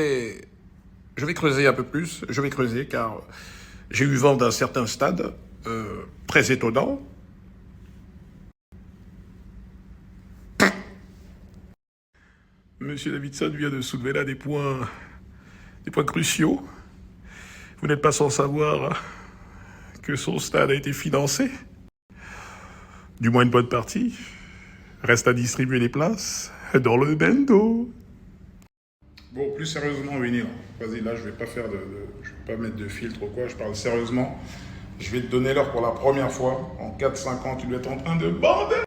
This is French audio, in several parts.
Et je vais creuser un peu plus, je vais creuser car j'ai eu vent d'un certain stade très étonnant. Monsieur Davidson vient de soulever là des points cruciaux. Vous n'êtes pas sans savoir que son stade a été financé, du moins une bonne partie. Reste à distribuer les places dans le bendo. Bon, plus sérieusement, Winnie, vas-y, là, je vais pas je vais pas mettre de filtre ou quoi, je parle sérieusement. Je vais te donner l'heure pour la première fois. En 4-5 ans, tu dois être en train de bander.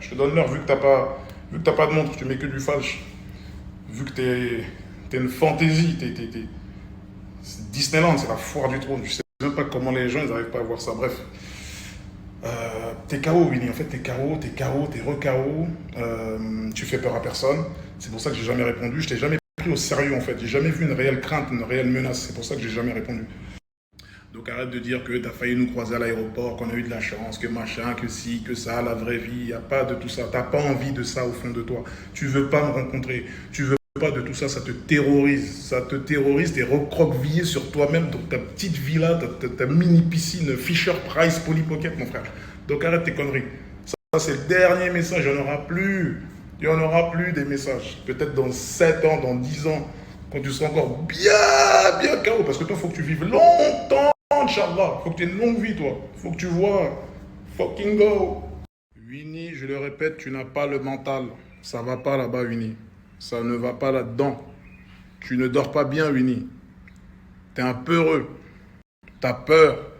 Je te donne l'heure, vu que t'as pas de montre, tu mets que du falche. Vu que t'es une fantaisie, c'est Disneyland, c'est la foire du trône. Je sais même pas comment les gens, ils arrivent pas à voir ça. Bref. T'es KO, Winnie. En fait, t'es KO, t'es re-KO. Tu fais peur à personne. C'est pour ça que j'ai jamais répondu. Je t'ai jamais pris au sérieux, en fait. J'ai jamais vu une réelle crainte, une réelle menace. C'est pour ça que j'ai jamais répondu. Donc arrête de dire que t'as failli nous croiser à l'aéroport, qu'on a eu de la chance, que machin, que si, que ça, la vraie vie. Y a pas de tout ça. T'as pas envie de ça au fond de toi. Tu veux pas me rencontrer. Tu veux pas de tout ça. Ça te terrorise. Ça te terrorise. T'es recroquevillé sur toi-même dans ta petite villa, ta mini piscine Fisher Price Polly Pocket, mon frère. Donc arrête tes conneries. Ça c'est le dernier message. Il n'y en aura plus. Il n'y en aura plus des messages. Peut-être dans 7 ans, dans 10 ans, quand tu seras encore bien KO. Parce que toi, il faut que tu vives longtemps, Inch'Allah. Il faut que tu aies une longue vie, toi. Il faut que tu vois. Fucking go. Winnie, je le répète, tu n'as pas le mental. Ça va pas là-bas, Winnie. Ça ne va pas là-dedans. Tu ne dors pas bien, Winnie. T'es un peureux. T'as peur.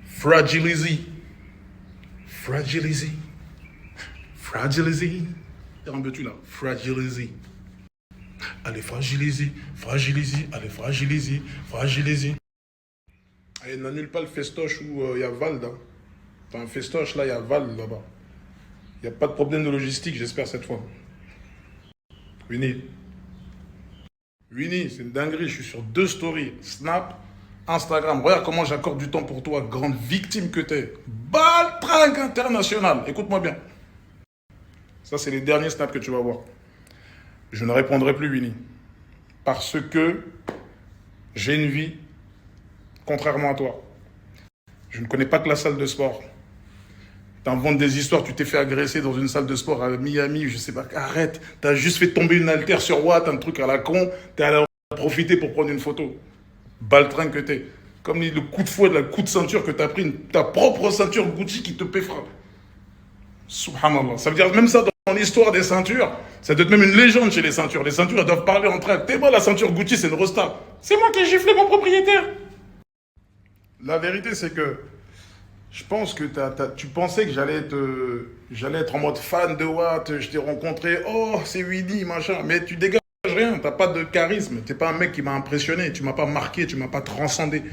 Fragilise. Fragilise. Fragilise. Un peu tu là. Fragilise. Allez, fragilise. Fragilise. Allez, fragilise. Fragilise. Allez, n'annule pas le festoche où il y a Val. Hein. T'as un festoche là, il y a Val là-bas. Il n'y a pas de problème de logistique, j'espère, cette fois. Winnie. Winnie, c'est une dinguerie. Je suis sur 2 stories. Snap, Instagram. Regarde comment j'accorde du temps pour toi, grande victime que t'es. Baltringue international. Écoute-moi bien. Ça, c'est les derniers snaps que tu vas voir. Je ne répondrai plus, Winnie. Parce que j'ai une vie, contrairement à toi. Je ne connais pas que la salle de sport. T'inventes des histoires, tu t'es fait agresser dans une salle de sport à Miami, je sais pas, arrête. T'as juste fait tomber une haltère sur Watt, un truc à la con, t'es allé en profiter pour prendre une photo. Baltringue que t'es. Comme le coup de fouet, le coup de ceinture que t'as pris, ta propre ceinture Gucci qui te péfra. Subhanallah. Ça veut dire même ça dans l'histoire des ceintures, ça doit être même une légende chez les ceintures. Les ceintures, elles doivent parler entre elles. T'es moi, la ceinture Gucci, c'est une resta. C'est moi qui ai giflé mon propriétaire. La vérité, c'est que je pense que tu pensais que j'allais être en mode fan de Watt, je t'ai rencontré, oh, c'est Winnie, machin, mais tu dégages rien, t'as pas de charisme, t'es pas un mec qui m'a impressionné, tu m'as pas marqué, tu m'as pas transcendé.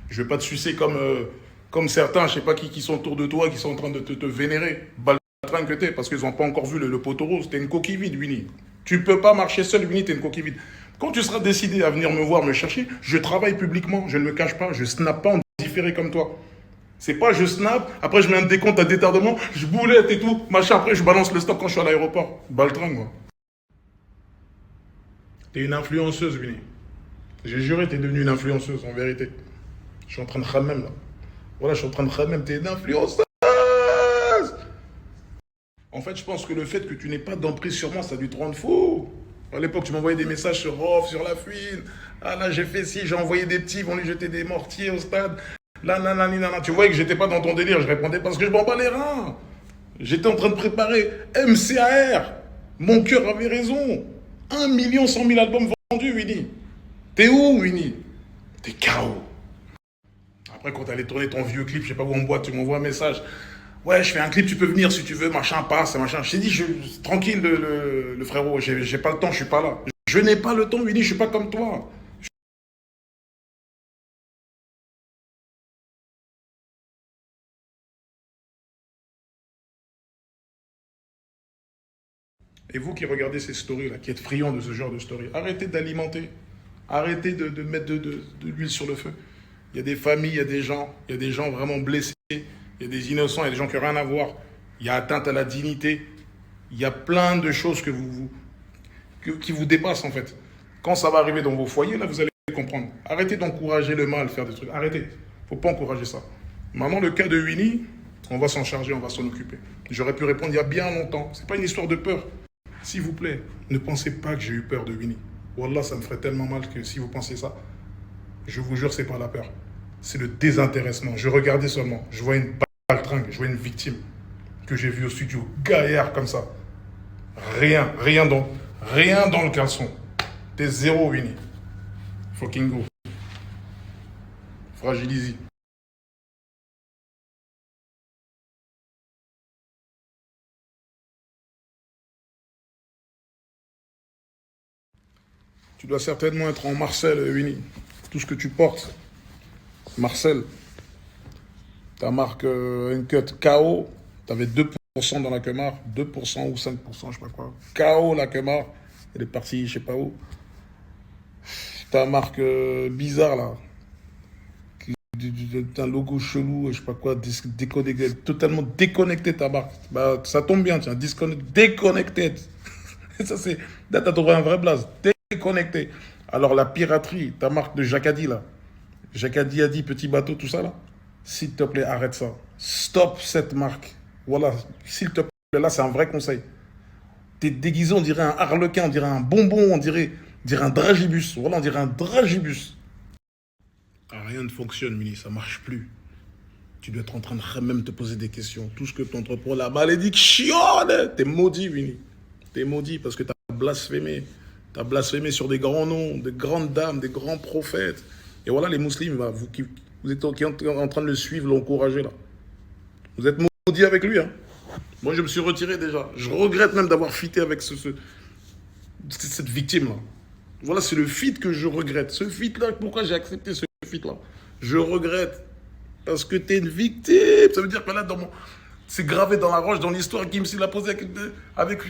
Je vais pas te sucer comme certains, je sais pas qui sont autour de toi, qui sont en train de te vénérer. Baltringue que t'es, parce qu'ils ont pas encore vu le poteau rose, t'es une coquille vide, Winnie. Tu peux pas marcher seul, Winnie, t'es une coquille vide. Quand tu seras décidé à venir me voir, me chercher, je travaille publiquement, je ne me cache pas, je snap pas en différé comme toi. C'est pas je snap, après je mets un décompte à détardement, je boulette et tout, machin, après je balance le stock quand je suis à l'aéroport. Baltringue, moi. T'es une influenceuse, Winnie. J'ai juré, t'es devenue une influenceuse, en vérité. Je suis en train de khammem, là. Voilà, je suis en train de khammem, t'es une influenceuse. En fait, je pense que le fait que tu n'aies pas d'emprise sur moi, ça a dû te rendre fou. À l'époque, tu m'envoyais des messages sur Rof, sur La Fouine. Ah là, j'ai fait ci, j'ai envoyé des petits, ils vont lui jeter des mortiers au stade. Là, nanana, tu voyais que j'étais pas dans ton délire, je répondais parce que je m'en bats les reins. J'étais en train de préparer MCAR. Mon cœur avait raison. 1 100 000 albums vendus, Winnie. T'es où, Winnie? T'es KO. Après, quand t'allais tourner ton vieux clip, je sais pas où on boit, tu m'envoies un message. Ouais, je fais un clip, tu peux venir si tu veux, machin, passe, machin. Je t'ai dit, tranquille, le frérot, j'ai pas le temps, je suis pas là. Je n'ai pas le temps, Winnie, je suis pas comme toi. Et vous qui regardez ces stories-là, qui êtes friands de ce genre de stories, arrêtez d'alimenter. Arrêtez de mettre de l'huile sur le feu. Il y a des familles, il y a des gens vraiment blessés, il y a des innocents, il y a des gens qui n'ont rien à voir. Il y a atteinte à la dignité. Il y a plein de choses qui vous dépassent en fait. Quand ça va arriver dans vos foyers, là, vous allez comprendre. Arrêtez d'encourager le mal, faire des trucs. Arrêtez. Faut pas encourager ça. Maintenant, le cas de Winnie, on va s'en charger, on va s'en occuper. J'aurais pu répondre il y a bien longtemps. C'est pas une histoire de peur. S'il vous plaît, ne pensez pas que j'ai eu peur de Winnie. Wallah, ça me ferait tellement mal que si vous pensez ça, je vous jure, c'est pas la peur. C'est le désintéressement. Je regardais seulement. Je vois une baltringue, je vois une victime que j'ai vue au studio, gaillard comme ça. Rien dans le caleçon. T'es zéro, Winnie. Fucking go. Fragilise. Tu dois certainement être en Marcel, Winnie. Tout ce que tu portes. Marcel. Ta marque Uncut KO. T'avais 2% dans la Kemar. 2% ou 5%, je sais pas quoi. KO la Kemar. Elle est partie, je sais pas où. Ta marque bizarre là. Un logo chelou, je sais pas quoi, déconnecté, totalement déconnecté ta marque. Bah, ça tombe bien, tiens, déconnecté. Ça, c'est. Là, t'as trouvé un vrai blaze. Déconnecté. Alors, la piraterie, ta marque de Jacadi, là. Jacadi a dit, petit bateau, tout ça, là. S'il te plaît, arrête ça. Stop cette marque. Voilà, s'il te plaît, là, c'est un vrai conseil. T'es déguisé, on dirait un harlequin, on dirait un bonbon, on dirait un dragibus. Voilà, on dirait un dragibus. Ah, rien ne fonctionne, Mini, ça marche plus. Tu dois être en train de même te poser des questions. Tout ce que tu entreprends, la malédiction, t'es maudit, Winnie. T'es maudit parce que t'as blasphémé. T'as blasphémé sur des grands noms, des grandes dames, des grands prophètes. Et voilà les musulmans, là, vous êtes en train de le suivre, l'encourager, là. Vous êtes maudit avec lui, hein. Moi, je me suis retiré déjà. Je regrette même d'avoir fité avec cette victime-là. Voilà, c'est le feat que je regrette. Ce feat-là, pourquoi j'ai accepté ce feat-là? Je regrette. Parce que t'es une victime. Ça veut dire que là, c'est gravé dans la roche, dans l'histoire qui me l'a posé avec.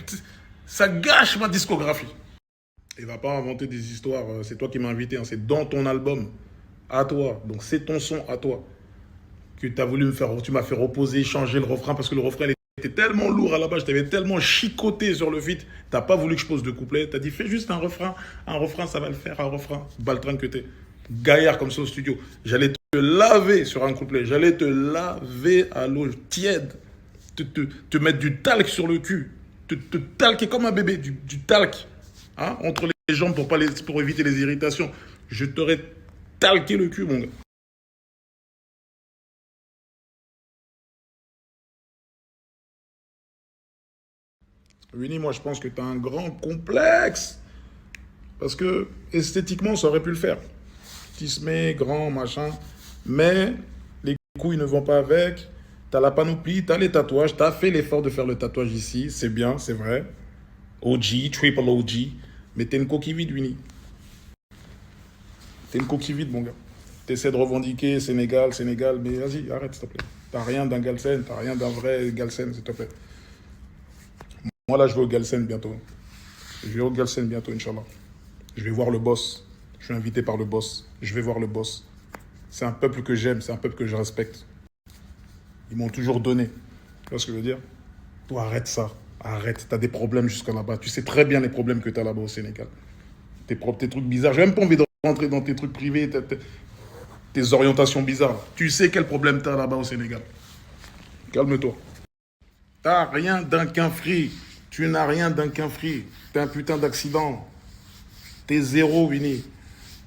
Ça gâche ma discographie. Il va pas inventer des histoires. C'est toi qui m'as invité. Hein. C'est dans ton album. À toi. Donc c'est ton son à toi. Que tu as voulu me faire. Tu m'as fait reposer, changer le refrain. Parce que le refrain, il était tellement lourd à la base. Je t'avais tellement chicoté sur le feat. T'as pas voulu que je pose de couplet. T'as dit, fais juste un refrain. Un refrain, ça va le faire. Un refrain. Baltringue que t'es. Gaillard comme ça au studio. J'allais te laver sur un couplet. J'allais te laver à l'eau tiède. Te mettre du talc sur le cul. Te talquer comme un bébé. Du talc. Hein, entre les jambes pour éviter les irritations. Je t'aurais talqué le cul, mon gars. Winnie, moi, je pense que tu as un grand complexe. Parce que esthétiquement, ça aurait pu le faire. Tismé, grand, machin. Mais les couilles ne vont pas avec. T'as la panoplie, t'as les tatouages. T'as fait l'effort de faire le tatouage ici. C'est bien, c'est vrai. OG, triple OG. Mais t'es une coquille vide, Winnie. T'es une coquille vide, mon gars. T'essaies de revendiquer Sénégal, mais vas-y, arrête, s'il te plaît. T'as rien d'un Galsen, t'as rien d'un vrai Galsen, s'il te plaît. Moi, là, je vais au Galsen bientôt. Je vais au Galsen bientôt, Inch'Allah. Je vais voir le boss. Je suis invité par le boss. Je vais voir le boss. C'est un peuple que j'aime, c'est un peuple que je respecte. Ils m'ont toujours donné. Tu vois ce que je veux dire? Toi, arrête ça. Arrête, t'as des problèmes jusqu'à là-bas. Tu sais très bien les problèmes que t'as là-bas au Sénégal. Tes trucs bizarres. J'ai même pas envie de rentrer dans tes trucs privés, tes orientations bizarres. Tu sais quel problème t'as là-bas au Sénégal. Calme-toi. T'as rien d'un qu'un free. Tu n'as rien d'un qu'un free. T'es un putain d'accident. T'es zéro, Winnie.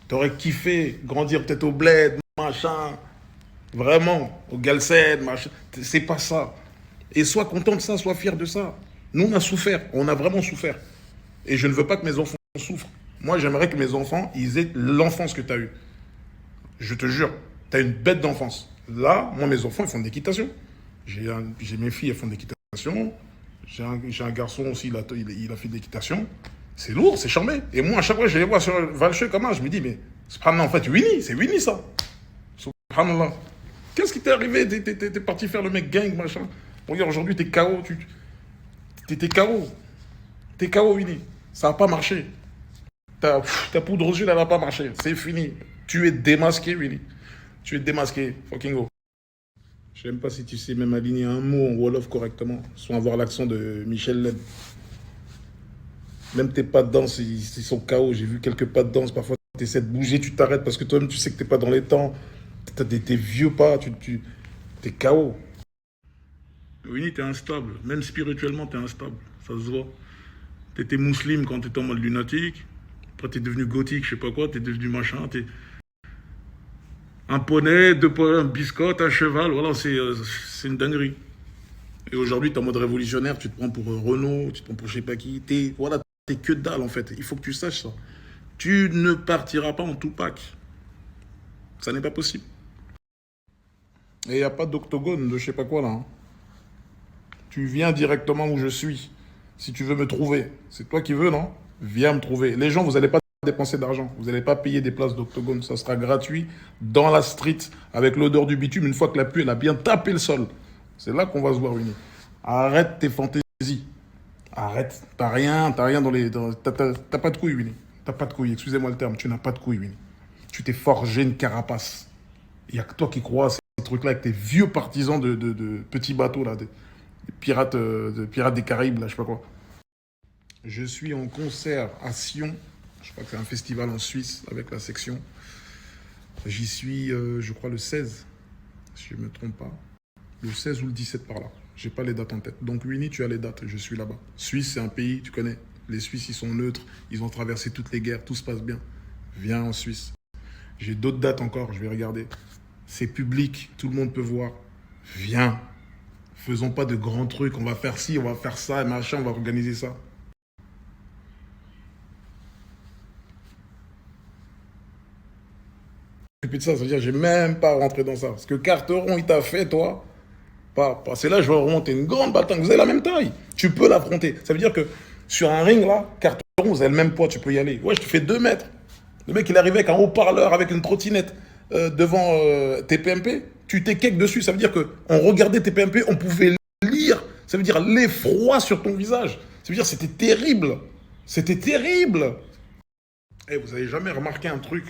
T'aurais kiffé grandir peut-être au bled, machin. Vraiment, au Galsen, machin. C'est pas ça. Et sois content de ça, sois fier de ça. Nous, on a souffert. On a vraiment souffert. Et je ne veux pas que mes enfants souffrent. Moi, j'aimerais que mes enfants, ils aient l'enfance que tu as eue. Je te jure, tu as une bête d'enfance. Là, moi, mes enfants, ils font de l'équitation. J'ai mes filles, elles font de l'équitation. J'ai un garçon aussi, il a fait de l'équitation. C'est lourd, c'est charmé. Et moi, à chaque fois, je les vois sur Valcheux comme ça, je me dis, mais subhanallah, en fait, Winnie, c'est Winnie, ça. Subhanallah. Qu'est-ce qui t'est arrivé? T'es parti faire le mec gang, machin. Regarde, aujourd'hui, t'es KO. T'es KO. T'es KO, Winnie. Ça n'a pas marché. Ta poudre aux yeux, elle n'a pas marché. C'est fini. Tu es démasqué, Winnie. Tu es démasqué. Fucking go. Je ne sais même pas si tu sais même aligner un mot en Wolof correctement, sans avoir l'accent de Michel Leb. Même tes pas de danse, ils sont KO. J'ai vu quelques pas de danse. Parfois, tu essaies de bouger, tu t'arrêtes parce que toi-même, tu sais que tu n'es pas dans les temps. Tu as tes vieux pas, t'es KO. Winnie, t'es instable. Même spirituellement, t'es instable. Ça se voit. T'étais musulman quand t'étais en mode lunatique. Après, t'es devenu gothique, je sais pas quoi. T'es devenu machin. T'es un poney, deux poneys, un biscotte, un cheval. Voilà, c'est une dinguerie. Et aujourd'hui, t'es en mode révolutionnaire. Tu te prends pour Renault, tu te prends pour je sais pas qui. Voilà, t'es que dalle en fait. Il faut que tu saches ça. Tu ne partiras pas en Tupac. Ça n'est pas possible. Et il n'y a pas d'octogone de je sais pas quoi là, hein. Tu viens directement où je suis. Si tu veux me trouver, c'est toi qui veux, non? Viens me trouver. Les gens, vous n'allez pas dépenser d'argent. Vous n'allez pas payer des places d'octogone. Ça sera gratuit dans la street avec l'odeur du bitume une fois que la pluie elle a bien tapé le sol. C'est là qu'on va se voir unir. Arrête tes fantaisies. Arrête. T'as rien dans les. T'as pas de couilles, Winnie. T'as pas de couilles. Excusez-moi le terme. Tu n'as pas de couilles, Winnie. Tu t'es forgé une carapace. Il n'y a que toi qui crois à ces trucs-là avec tes vieux partisans de petits bateaux, là, des pirates des Caraïbes, là, je sais pas quoi. Je suis en concert à Sion. Je crois que c'est un festival en Suisse avec la section. J'y suis, je crois, le 16, si je ne me trompe pas. Le 16 ou le 17 par là. J'ai pas les dates en tête. Donc, Winnie, tu as les dates. Je suis là-bas. Suisse, c'est un pays, tu connais. Les Suisses, ils sont neutres. Ils ont traversé toutes les guerres. Tout se passe bien. Viens en Suisse. J'ai d'autres dates encore. Je vais regarder. C'est public. Tout le monde peut voir. Viens. Faisons pas de grands trucs. On va faire ci, on va faire ça, et machin, on va organiser ça. Et puis de ça, c'est-à-dire, j'ai même pas rentré dans ça. Ce que Carteron, il t'a fait, toi, c'est là, je vais remonter une grande bataille. Vous avez la même taille. Tu peux l'affronter. Ça veut dire que sur un ring, là, Carteron, vous avez le même poids, tu peux y aller. Ouais, je te fais 2 mètres. Le mec, il est arrivé avec un haut-parleur, avec une trottinette devant TPMP. Tu t'es cake dessus. Ça veut dire qu'on regardait TPMP, on pouvait lire. Ça veut dire l'effroi sur ton visage. Ça veut dire c'était terrible. C'était terrible. Eh, vous avez jamais remarqué un truc?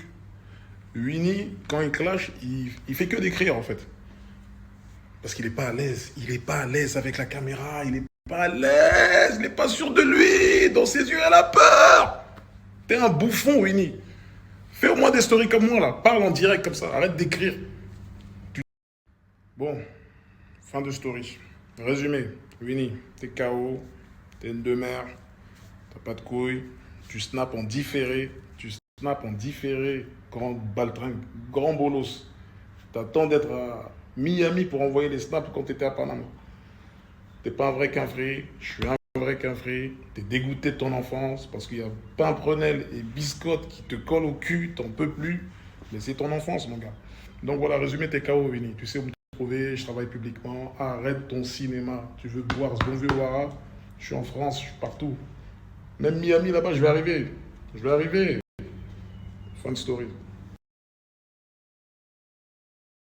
Winnie, quand il clash, il fait que d'écrire en fait. Parce qu'il n'est pas à l'aise. Il n'est pas à l'aise avec la caméra. Il n'est pas à l'aise. Il n'est pas sûr de lui. Dans ses yeux, elle a peur. T'es un bouffon, Winnie. Fais au moins des stories comme moi là. Parle en direct comme ça. Arrête d'écrire. Bon, fin de story. Résumé. Winnie, t'es KO. T'es une demeure. T'as pas de couilles. Tu snaps en différé. Tu snaps en différé. Grand baltringue. Grand bolos. T'attends d'être à Miami pour envoyer les snaps quand t'étais à Panama. T'es pas un vrai quinfré. Je suis un vrai quinfré. T'es dégoûté de ton enfance parce qu'il y a Pimprenel et Biscotte qui te collent au cul. T'en peux plus. Mais c'est ton enfance, mon gars. Donc voilà, résumé, t'es KO, Winnie. Tu sais où me trouver. Je travaille publiquement. Arrête ton cinéma. Tu veux boire ce bon vieux Wara. Je suis en France. Je suis partout. Même Miami là-bas, je vais arriver. Je vais arriver. Fin de story.